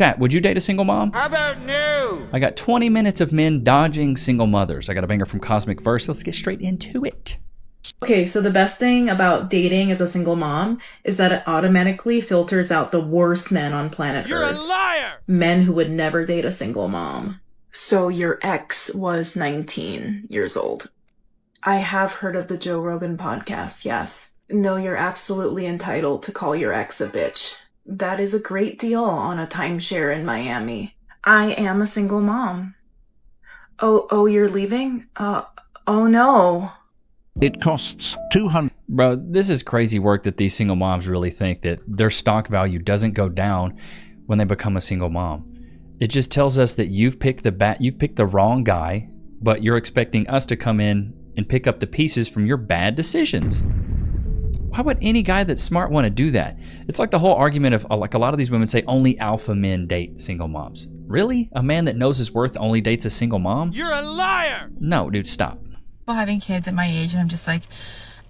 Chat, would you date a single mom? How about no? I got 20 minutes of men dodging single mothers. I got a banger from Cosmic Verse. Let's get straight into it. Okay, so the best thing about dating as a single mom is that it automatically filters out the worst men on planet Earth. You're a liar! Men who would never date a single mom. So your ex was 19 years old. I have heard of the Joe Rogan podcast, yes. No, you're absolutely entitled to call your ex a bitch. That is a great deal on a timeshare in Miami. I am a single mom. Oh, you're leaving? Oh no. It costs $200. Bro, this is crazy work that these single moms really think that their stock value doesn't go down when they become a single mom. It just tells us that you've picked the wrong guy, but you're expecting us to come in and pick up the pieces from your bad decisions. Why would any guy that's smart want to do that? It's like the whole argument of, like a lot of these women say, only alpha men date single moms. Really? A man that knows his worth only dates a single mom? You're a liar! No, dude, stop. Having kids at my age, and I'm just like,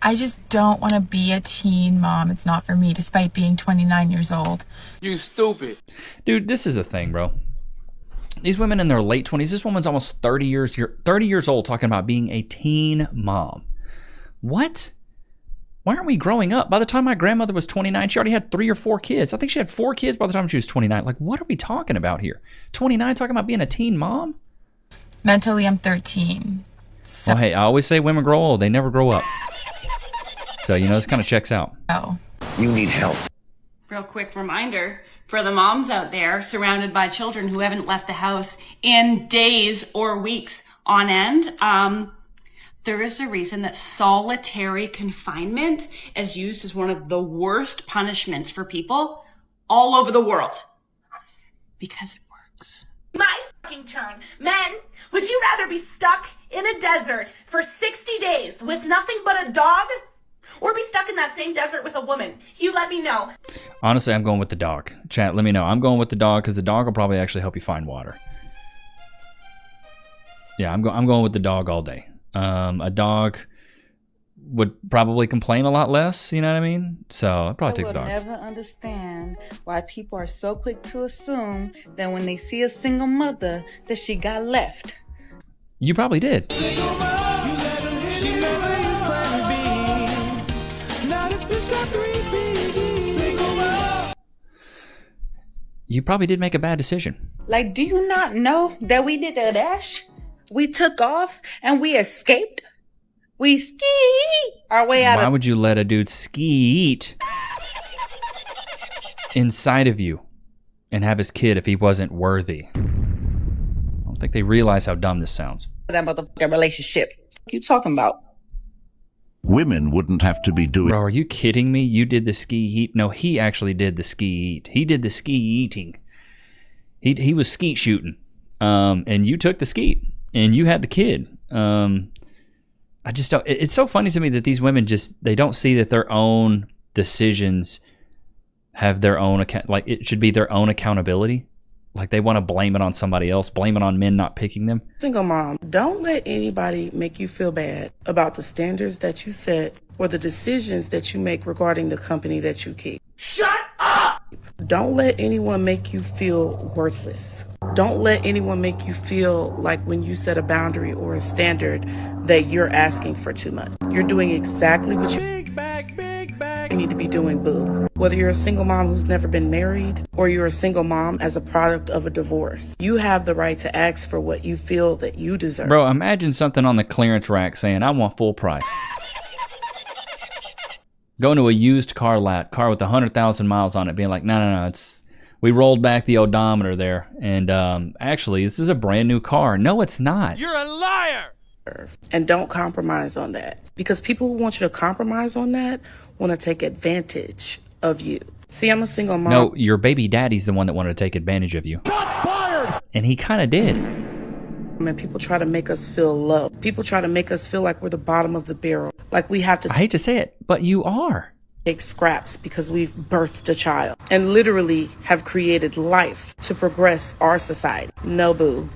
I just don't want to be a teen mom. It's not for me, despite being 29 years old. You stupid. Dude, this is the thing, bro. These women in their late 20s, this woman's almost 30 years old talking about being a teen mom. What? Why aren't we growing up? By the time my grandmother was 29, she already had 3 or 4 kids. I think she had 4 kids by the time she was 29. Like, what are we talking about here? 29 talking about being a teen mom? Mentally, I'm 13. So, well, hey, I always say women grow old. They never grow up. So, this kind of checks out. Oh. You need help. Real quick reminder for the moms out there surrounded by children who haven't left the house in days or weeks on end. There is a reason that solitary confinement is used as one of the worst punishments for people all over the world. Because it works. My fucking turn. Men, would you rather be stuck in a desert for 60 days with nothing but a dog, or be stuck in that same desert with a woman? You let me know. Honestly, I'm going with the dog. Chat, let me know. I'm going with the dog because the dog will probably actually help you find water. Yeah, I'm going with the dog all day. A dog would probably complain a lot less, you know what I mean? So I'd probably take the dog. I will never understand why people are so quick to assume that when they see a single mother that she got left. You probably did. You probably did make a bad decision. Like, do you not know that we did a dash? We took off and we escaped. We ski our way out. Why would you let a dude skeet inside of you and have his kid if he wasn't worthy? I don't think they realize how dumb this sounds. That motherfucking relationship. What you talking about? Women wouldn't have to be doing. Bro, are you kidding me? You did the ski eat? No, he actually did the ski eat. He did the ski eating. He was skeet shooting. And you took the skeet and you had the kid. I just don't. It's so funny to me that these women they don't see that their own decisions have their own like it should be their own accountability. Like they want to blame it on somebody else, blame it on men not picking them. Single mom, don't let anybody make you feel bad about the standards that you set or the decisions that you make regarding the company that you keep. Shut up! Don't let anyone make you feel worthless. Don't let anyone make you feel like when you set a boundary or a standard that you're asking for too much. You're doing exactly what you need to be doing, boo. Whether you're a single mom who's never been married or you're a single mom as a product of a divorce, you have the right to ask for what you feel that you deserve. Bro, imagine something on the clearance rack saying, I want full price. Going to a used car lot, car with 100,000 miles on it, being like, no, we rolled back the odometer there, and actually, this is a brand new car. No, it's not. You're a liar! And don't compromise on that. Because people who want you to compromise on that want to take advantage of you. See, I'm a single mom. No, your baby daddy's the one that wanted to take advantage of you. Shots fired! And he kind of did. And people try to make us feel low. People try to make us feel like we're the bottom of the barrel. Like we have to I hate to say it, but you are. Take scraps because we've birthed a child and literally have created life to progress our society. No, boo.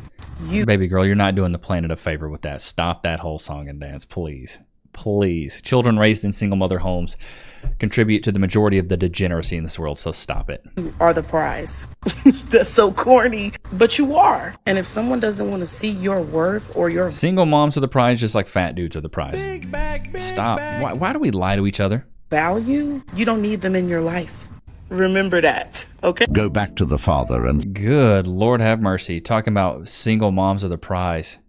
Baby girl, you're not doing the planet a favor with that. Stop that whole song and dance, please. Please. Children raised in single mother homes contribute to the majority of the degeneracy in this world, so stop it. You are the prize. That's so corny, but you are. And if someone doesn't want to see your worth or your Single moms are the prize, just like fat dudes are the prize. Stop. Why do we lie to each other? value, you don't need them in your life. Remember that, okay? Go back to the father and... Good Lord have mercy. Talking about single moms are the prize.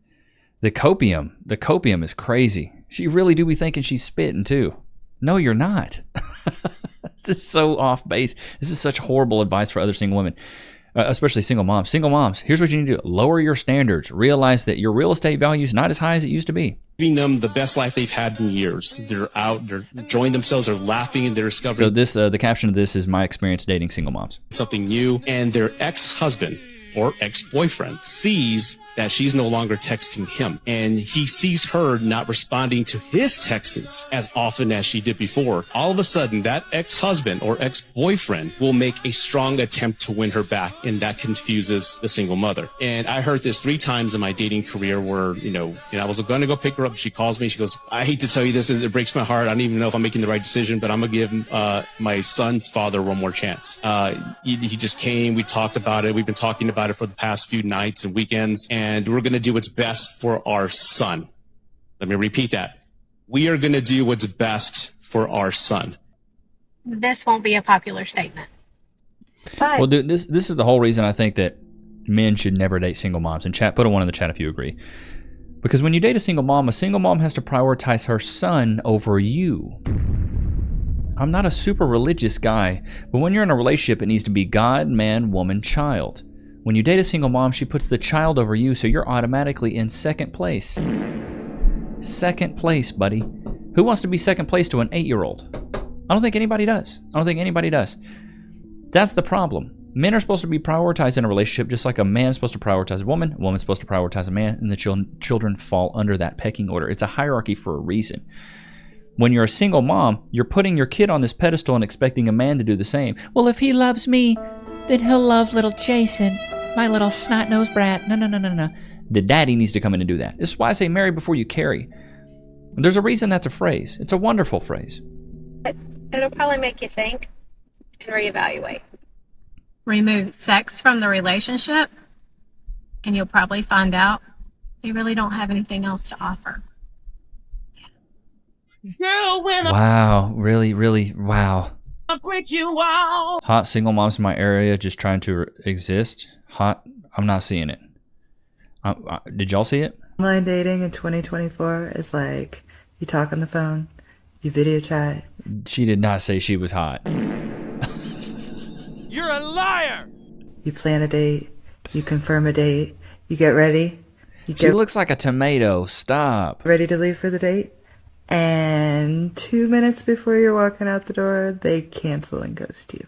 The copium is crazy. She really do be thinking she's spitting too. No, you're not. This is so off base. This is such horrible advice for other single women, especially single moms. Single moms, here's what you need to do. Lower your standards. Realize that your real estate value is not as high as it used to be. Giving them the best life they've had in years. They're out, they're enjoying themselves, they're laughing, and they're discovering... So this, the caption of this is my experience dating single moms. ...something new, and their ex-husband or ex-boyfriend sees that she's no longer texting him, and he sees her not responding to his texts as often as she did before. All of a sudden, that ex-husband or ex-boyfriend will make a strong attempt to win her back, and that confuses the single mother. And I heard this 3 times in my dating career where, I was going to go pick her up, she calls me, she goes, I hate to tell you this, it breaks my heart, I don't even know if I'm making the right decision, but I'm going to give my son's father one more chance. He just came, we talked about it, we've been talking about it for the past few nights and weekends, and we're going to do what's best for our son. Let me repeat that. We are going to do what's best for our son. This won't be a popular statement. But well, dude, this is the whole reason I think that men should never date single moms. And chat, put a 1 in the chat if you agree. Because when you date a single mom has to prioritize her son over you. I'm not a super religious guy, but when you're in a relationship, it needs to be God, man, woman, child. When you date a single mom, she puts the child over you, so you're automatically in second place. Second place, buddy. Who wants to be second place to an 8-year-old? I don't think anybody does. That's the problem. Men are supposed to be prioritized in a relationship just like a man's supposed to prioritize a woman's supposed to prioritize a man, and the children fall under that pecking order. It's a hierarchy for a reason. When you're a single mom, you're putting your kid on this pedestal and expecting a man to do the same. Well, if he loves me, then he'll love little Jason, my little snot-nosed brat. No. The daddy needs to come in and do that. This is why I say marry before you carry. There's a reason that's a phrase. It's a wonderful phrase. it'll probably make you think and reevaluate. Remove sex from the relationship, and you'll probably find out they really don't have anything else to offer. Wow, really, wow. Hot single moms in my area just trying to exist. Hot, I'm not seeing it. Did y'all see it? Online dating in 2024 is like you talk on the phone, you video chat. She did not say she was hot. You're a liar! You plan a date, you confirm a date, you get ready. She looks like a tomato. Stop. Ready to leave for the date? And 2 minutes before you're walking out the door, they cancel and ghost you.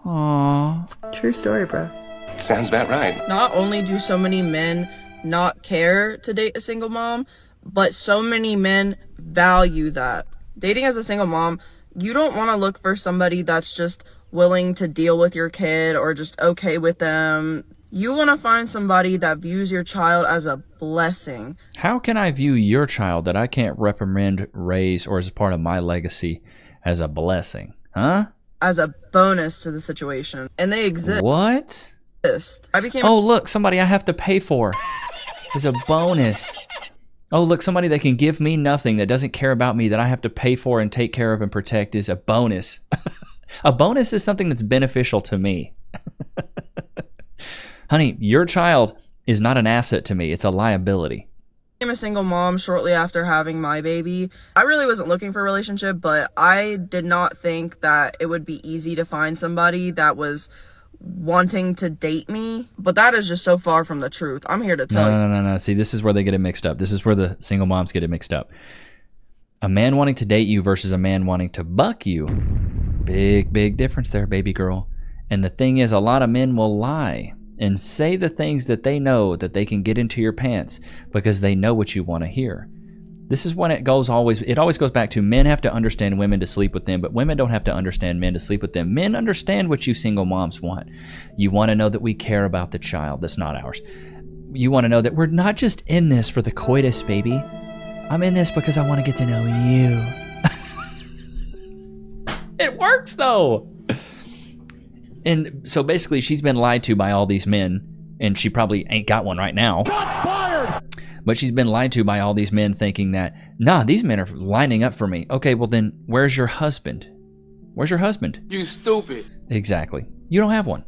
Aww. True story, bro. Sounds about right. Not only do so many men not care to date a single mom, but so many men value that. Dating as a single mom, you don't want to look for somebody that's just willing to deal with your kid or just okay with them. You want to find somebody that views your child as a blessing. How can I view your child that I can't reprimand, raise, or as part of my legacy as a blessing? Huh? As a bonus to the situation. And they exist. What? Oh, look, somebody I have to pay for. It's a bonus. Oh, look, somebody that can give me nothing, that doesn't care about me, that I have to pay for and take care of and protect is a bonus. A bonus is something that's beneficial to me. Honey, your child is not an asset to me. It's a liability. I'm a single mom shortly after having my baby. I really wasn't looking for a relationship, but I did not think that it would be easy to find somebody that was wanting to date me. But that is just so far from the truth. I'm here to tell you. No. See, this is where they get it mixed up. This is where the single moms get it mixed up. A man wanting to date you versus a man wanting to buck you. Big difference there, baby girl. And the thing is, a lot of men will lie and say the things that they know that they can get into your pants because they know what you want to hear. This is when it always goes back to men have to understand women to sleep with them, but women don't have to understand men to sleep with them. Men understand what you single moms want. You want to know that we care about the child that's not ours. You want to know that we're not just in this for the coitus, baby. I'm in this because I want to get to know you. It works though. And so basically she's been lied to by all these men, and she probably ain't got one right now. Shots fired! But she's been lied to by all these men thinking that, nah, these men are lining up for me. Okay, well then, where's your husband? Where's your husband? You stupid. Exactly. You don't have one.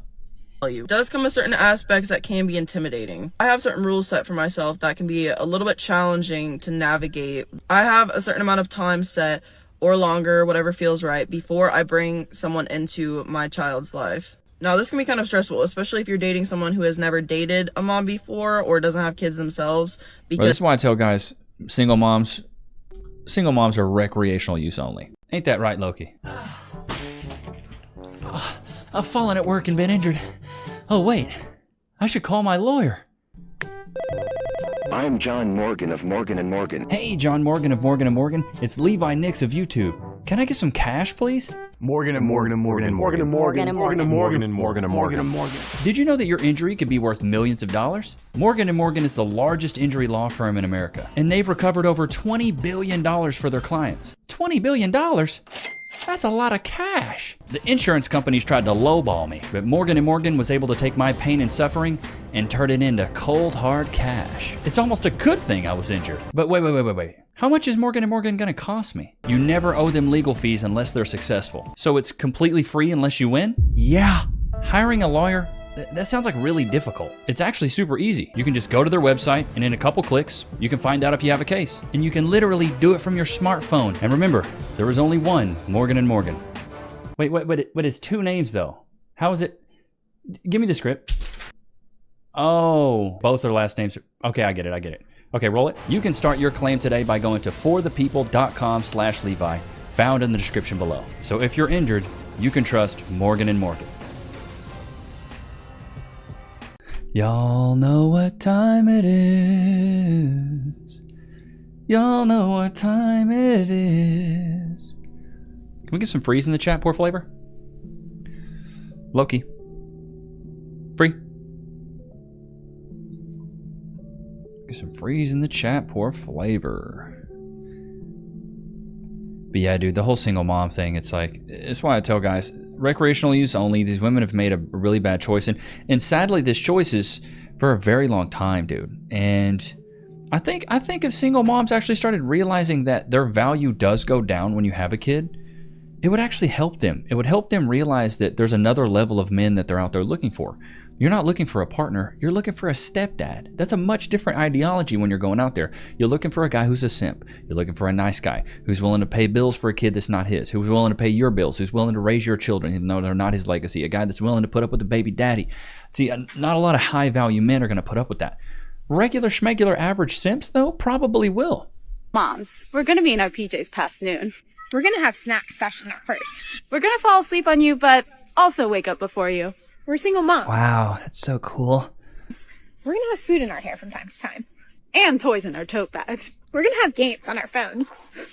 It does come with certain aspects that can be intimidating. I have certain rules set for myself that can be a little bit challenging to navigate. I have a certain amount of time set, or longer, whatever feels right, before I bring someone into my child's life. Now, this can be kind of stressful, especially if you're dating someone who has never dated a mom before or doesn't have kids themselves. Because Well, that's why I tell guys, single moms are recreational use only. Ain't that right, Loki? I've fallen at work and been injured. Oh, wait. I should call my lawyer. I'm John Morgan of Morgan & Morgan. Hey, John Morgan of Morgan & Morgan. It's Levi Nichs of YouTube. Can I get some cash, please? Morgan & Morgan & Morgan & Morgan & Morgan & Morgan & Morgan & Morgan & Morgan & Morgan. Did you know that your injury could be worth millions of dollars? Morgan & Morgan is the largest injury law firm in America, and they've recovered over $20 billion for their clients. $20 billion? That's a lot of cash. The insurance companies tried to lowball me, but Morgan & Morgan was able to take my pain and suffering and turn it into cold, hard cash. It's almost a good thing I was injured. But wait. How much is Morgan & Morgan gonna cost me? You never owe them legal fees unless they're successful. So it's completely free unless you win? Yeah. Hiring a lawyer? That sounds like really difficult. It's actually super easy. You can just go to their website, and in a couple clicks, you can find out if you have a case. And you can literally do it from your smartphone. And remember, there is only one Morgan & Morgan. Wait, but it's two names though. How is it? Give me the script. Oh, both their last names. Okay, I get it. Okay, roll it. You can start your claim today by going to forthepeople.com/Levi, found in the description below. So if you're injured, you can trust Morgan & Morgan. Y'all know what time it is. Y'all know what time it is. Can we get some freeze in the chat, poor flavor? Loki. Free. Get some freeze in the chat, poor flavor. But yeah, dude, the whole single mom thing, it's like, it's why I tell guys, recreational use only. These women have made a really bad choice, and sadly this choice is for a very long time, dude. And I think if single moms actually started realizing that their value does go down when you have a kid, it would actually help them. It would help them realize that there's another level of men that they're out there looking for. You're not looking for a partner, you're looking for a stepdad. That's a much different ideology when you're going out there. You're looking for a guy who's a simp. You're looking for a nice guy who's willing to pay bills for a kid that's not his, who's willing to pay your bills, who's willing to raise your children even though they're not his legacy, a guy that's willing to put up with a baby daddy. See, not a lot of high value men are gonna put up with that. Regular schmegular average simps though, probably will. Moms, we're gonna be in our PJs past noon. We're gonna have snacks stashed in our purse. We're gonna fall asleep on you, but also wake up before you. We're single moms. Wow, that's so cool. We're gonna have food in our hair from time to time. And toys in our tote bags. We're gonna have games on our phones.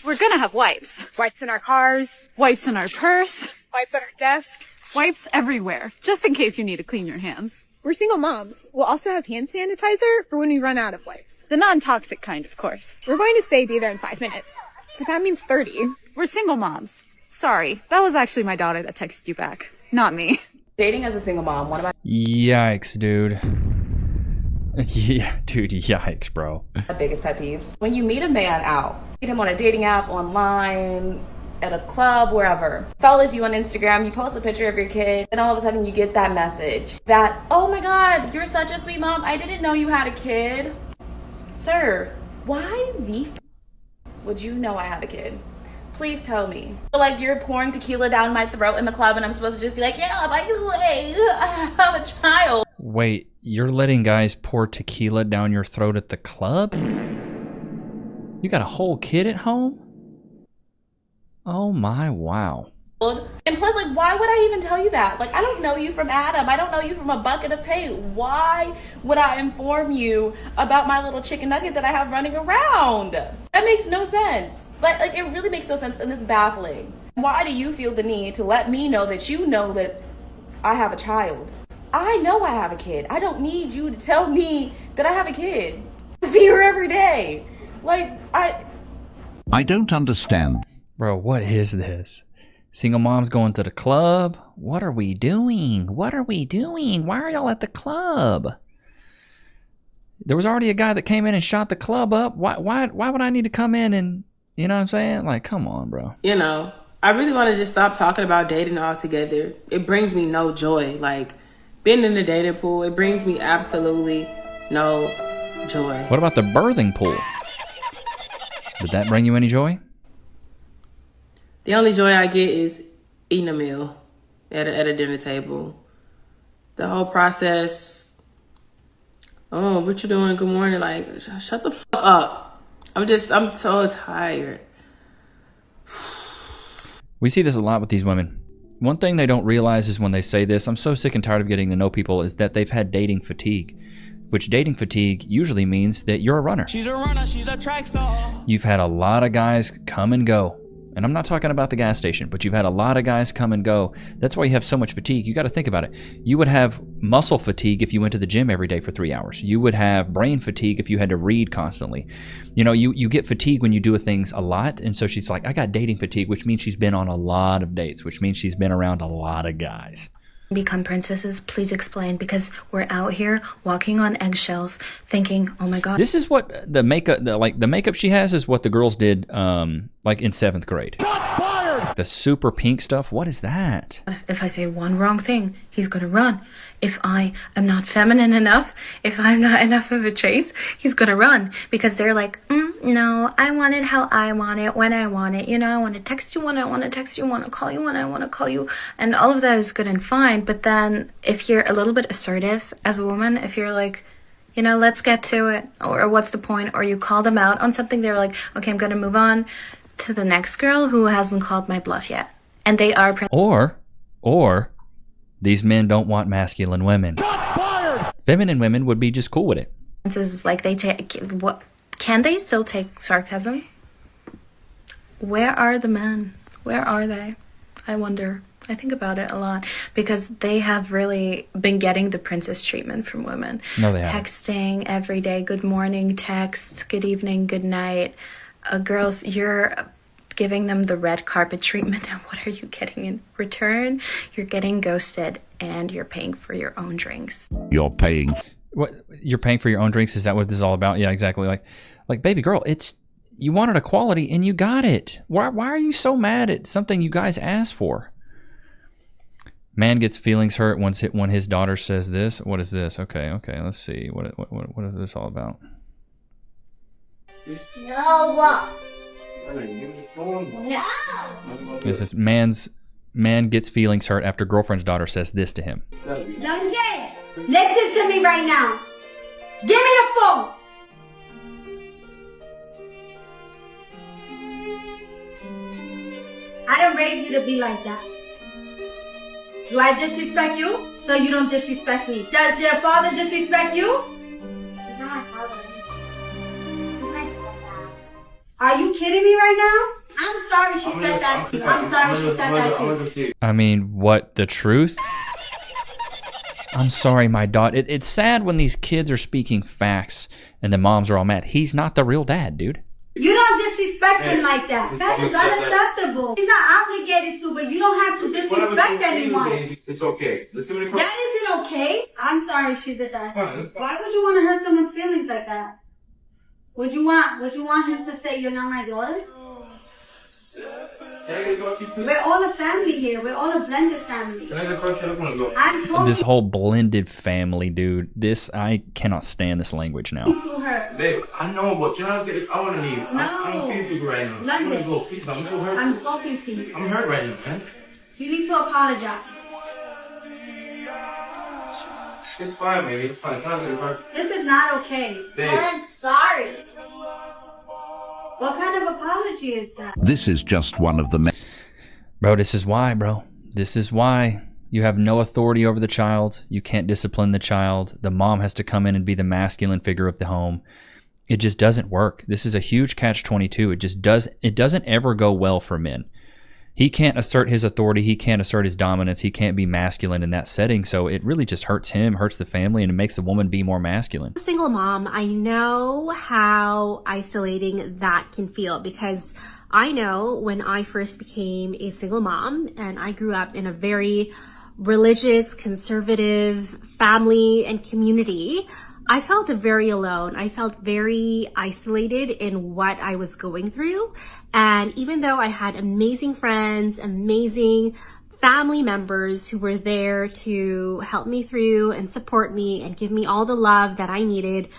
We're gonna have wipes. Wipes in our cars. Wipes in our purse. Wipes on our desk. Wipes everywhere, just in case you need to clean your hands. We're single moms. We'll also have hand sanitizer for when we run out of wipes. The non-toxic kind, of course. We're going to say be there in 5 minutes. But that means 30. We're single moms. Sorry, that was actually my daughter that texted you back, not me. Dating as a single mom, one of my Yikes, dude. Yeah, dude, yikes, bro. biggest pet peeves. When you meet a man out, meet him on a dating app, online, at a club, wherever. Follows you on Instagram, you post a picture of your kid, and all of a sudden you get that message that, oh my God, you're such a sweet mom. I didn't know you had a kid. Sir, why the would you know I had a kid? Please tell me. Like you're pouring tequila down my throat in the club and I'm supposed to just be like, yeah, by the way, I have a child. Wait, you're letting guys pour tequila down your throat at the club? You got a whole kid at home? Oh my, wow. And plus, like, why would I even tell you that? Like, I don't know you from Adam. I don't know you from a bucket of paint. Why would I inform you about my little chicken nugget that I have running around? That makes no sense. Like it really makes no sense, and it's baffling. Why do you feel the need to let me know that you know that I have a child? I know I have a kid. I don't need you to tell me that I have a kid. I see her every day. Like, I don't understand. Bro, what is this? Single moms going to the club? What are we doing? What are we doing? Why are y'all at the club? There was already a guy that came in and shot the club up. Why would I need to come in and, you know what I'm saying? Like, come on, bro. You know, I really want to just stop talking about dating altogether. It brings me no joy. Like, being in the dating pool, it brings me absolutely no joy. What about the birthing pool? Did that bring you any joy? The only joy I get is eating a meal at a dinner table. The whole process, oh, what you doing? Good morning. Like, shut the fuck up. I'm so tired. We see this a lot with these women. One thing they don't realize is when they say this, I'm so sick and tired of getting to know people, is that they've had dating fatigue. Which dating fatigue usually means that you're a runner. She's a runner, she's a track star. You've had a lot of guys come and go. And I'm not talking about the gas station, but you've had a lot of guys come and go. That's why you have so much fatigue. You got to think about it. You would have muscle fatigue if you went to the gym every day for 3 hours. You would have brain fatigue if you had to read constantly. You know, you get fatigue when you do things a lot. And so she's like, I got dating fatigue, which means she's been on a lot of dates, which means she's been around a lot of guys. Become princesses, please explain, because we're out here walking on eggshells thinking, oh my god. This is what the makeup she has is what the girls did like in 7th grade. Shots fired! The super pink stuff, what is that? If I say one wrong thing, he's gonna run. If I am not feminine enough, if I'm not enough of a chase, he's gonna run. Because they're like, no, I want it how I want it, when I want it. You know, I want to text you when I want to text you, I want to call you when I want to call you. And all of that is good and fine. But then if you're a little bit assertive as a woman, if you're like, you know, let's get to it, or what's the point? Or you call them out on something, they're like, okay, I'm gonna move on to the next girl who hasn't called my bluff yet. And they are... Or these men don't want masculine women. Shots fired! Feminine women would be just cool with it. It's like they take... What? Can they still take sarcasm? Where are the men? Where are they? I wonder. I think about it a lot because they have really been getting the princess treatment from women. No, they haven't. Texting every day, good morning texts, good evening, good night. Girls, you're giving them the red carpet treatment, and what are you getting in return? You're getting ghosted, and you're paying for your own drinks. You're paying. What, you're paying for your own drinks? Is that what this is all about? Yeah, exactly. Like baby girl, it's, you wanted equality and you got it. Why are you so mad at something you guys asked for? Man gets feelings hurt when his daughter says this. What is this? Okay, let's see. What is this all about? No. This is man gets feelings hurt after girlfriend's daughter says this to him. Longe, listen to me right now. Give me the phone. I don't raise you to be like that. Do I disrespect you? So you don't disrespect me. Does your father disrespect you? He's not my father. Are you kidding me right now? I'm sorry she said that to you. I'm sorry she said that to you. I mean, what, the truth? I'm sorry, my daughter. It's sad when these kids are speaking facts and the moms are all mad. He's not the real dad, dude. You don't disrespect him like that. That is unacceptable. He's not obligated to, but you don't have to disrespect anyone. It's okay. Let's see what it comes. That isn't okay. I'm sorry she did that. Why would you want to hurt someone's feelings like that? Would you want him to say you're not my daughter? We're all a family here. We're all a blended family. I'm talking This whole blended family, dude. I cannot stand this language now. to her. Babe, I know, but you know, I want to leave. No. I'm feeling you right now. London. I want to go. Please, I'm so hurt. I'm talking to you. I'm hurt right now, man. You need to apologize. It's fine, baby. It's fine. Can I get a car? This is not okay. Babe. I'm sorry. What kind of apology is that? This is just one of the... Bro, this is why, bro. This is why. You have no authority over the child. You can't discipline the child. The mom has to come in and be the masculine figure of the home. It just doesn't work. This is a huge catch-22. It doesn't ever go well for men. He can't assert his authority. He can't assert his dominance. He can't be masculine in that setting. So it really just hurts him, hurts the family, and it makes the woman be more masculine. Single mom, I know how isolating that can feel, because I know when I first became a single mom, and I grew up in a very religious, conservative family and community, I felt very alone. I felt very isolated in what I was going through. And even though I had amazing friends, amazing family members who were there to help me through and support me and give me all the love that I needed,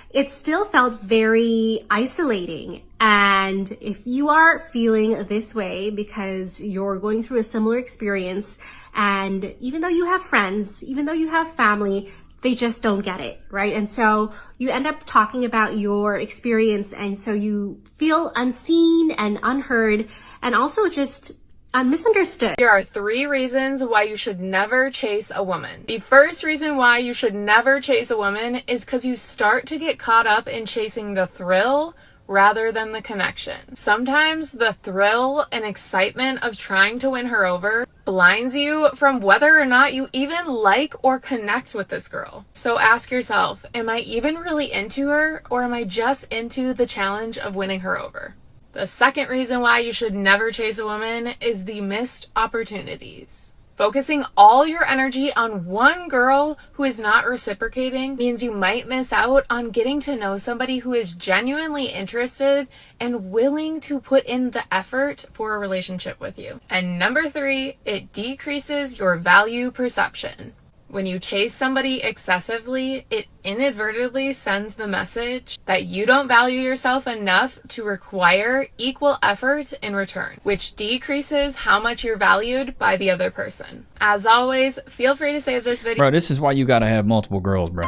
it still felt very isolating. And if you are feeling this way because you're going through a similar experience, and even though you have friends, even though you have family, they just don't get it, right? And so you end up talking about your experience, and so you feel unseen and unheard, and also just misunderstood. Here are 3 reasons why you should never chase a woman. The first reason why you should never chase a woman is because you start to get caught up in chasing the thrill rather than the connection. Sometimes the thrill and excitement of trying to win her over blinds you from whether or not you even like or connect with this girl. So ask yourself, am I even really into her, or am I just into the challenge of winning her over? The second reason why you should never chase a woman is the missed opportunities. Focusing all your energy on one girl who is not reciprocating means you might miss out on getting to know somebody who is genuinely interested and willing to put in the effort for a relationship with you. And number 3, it decreases your value perception. When you chase somebody excessively, it inadvertently sends the message that you don't value yourself enough to require equal effort in return, which decreases how much you're valued by the other person. As always, feel free to save this video. Bro, this is why you gotta have multiple girls, bro.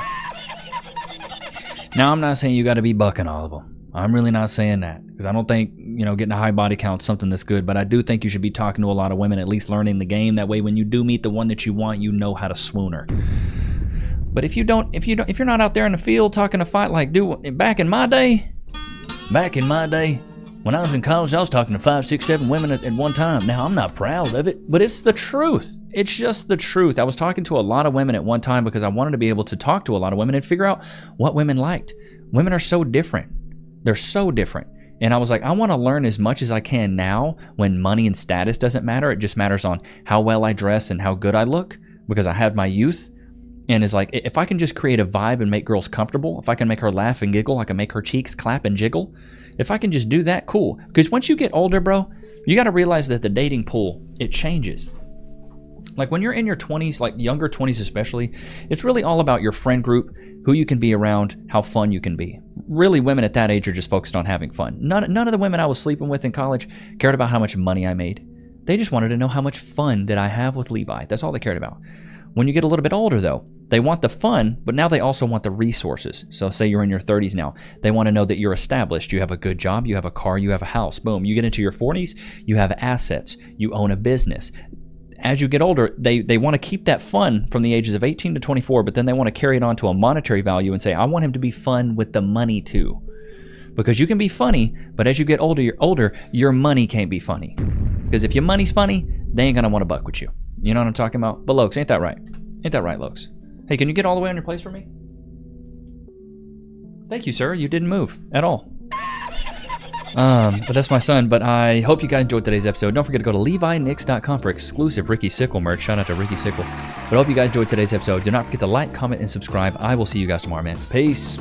Now, I'm not saying you gotta be bucking all of them. I'm really not saying that, because I don't think, getting a high body count is something that's good, but I do think you should be talking to a lot of women, at least learning the game. That way, when you do meet the one that you want, you know how to swoon her. But if you're not out there in the field talking to fight, like, dude, back in my day, when I was in college, I was talking to 5, 6, 7 women at one time. Now, I'm not proud of it, but it's the truth. It's just the truth. I was talking to a lot of women at one time because I wanted to be able to talk to a lot of women and figure out what women liked. Women are so different. They're so different. And I was like, I want to learn as much as I can now when money and status doesn't matter. It just matters on how well I dress and how good I look, because I have my youth. And it's like, if I can just create a vibe and make girls comfortable, if I can make her laugh and giggle, I can make her cheeks clap and jiggle. If I can just do that, cool. Because once you get older, bro, you got to realize that the dating pool, it changes. Like when you're in your 20s, like younger 20s especially, it's really all about your friend group, who you can be around, how fun you can be. Really, women at that age are just focused on having fun. None of the women I was sleeping with in college cared about how much money I made. They just wanted to know how much fun did I have with Levi. That's all they cared about. When you get a little bit older, though, they want the fun, but now they also want the resources. So say you're in your 30s now. They want to know that you're established. You have a good job, you have a car, you have a house. Boom. You get into your 40s, you have assets, you own a business. As you get older, they want to keep that fun from the ages of 18 to 24, but then they want to carry it on to a monetary value and say, I want him to be fun with the money too. Because you can be funny, but as you get older, your money can't be funny. Because if your money's funny, they ain't going to want to buck with you. You know what I'm talking about? But Lokes, ain't that right? Ain't that right, Lokes? Hey, can you get all the way on your place for me? Thank you, sir. You didn't move at all. But that's my son. But I hope you guys enjoyed today's episode. Don't forget to go to LeviNichs.com for exclusive Ricky Sickle merch. Shout out to Ricky Sickle. But I hope you guys enjoyed today's episode. Do not forget to like, comment, and subscribe. I will see you guys tomorrow, man. Peace.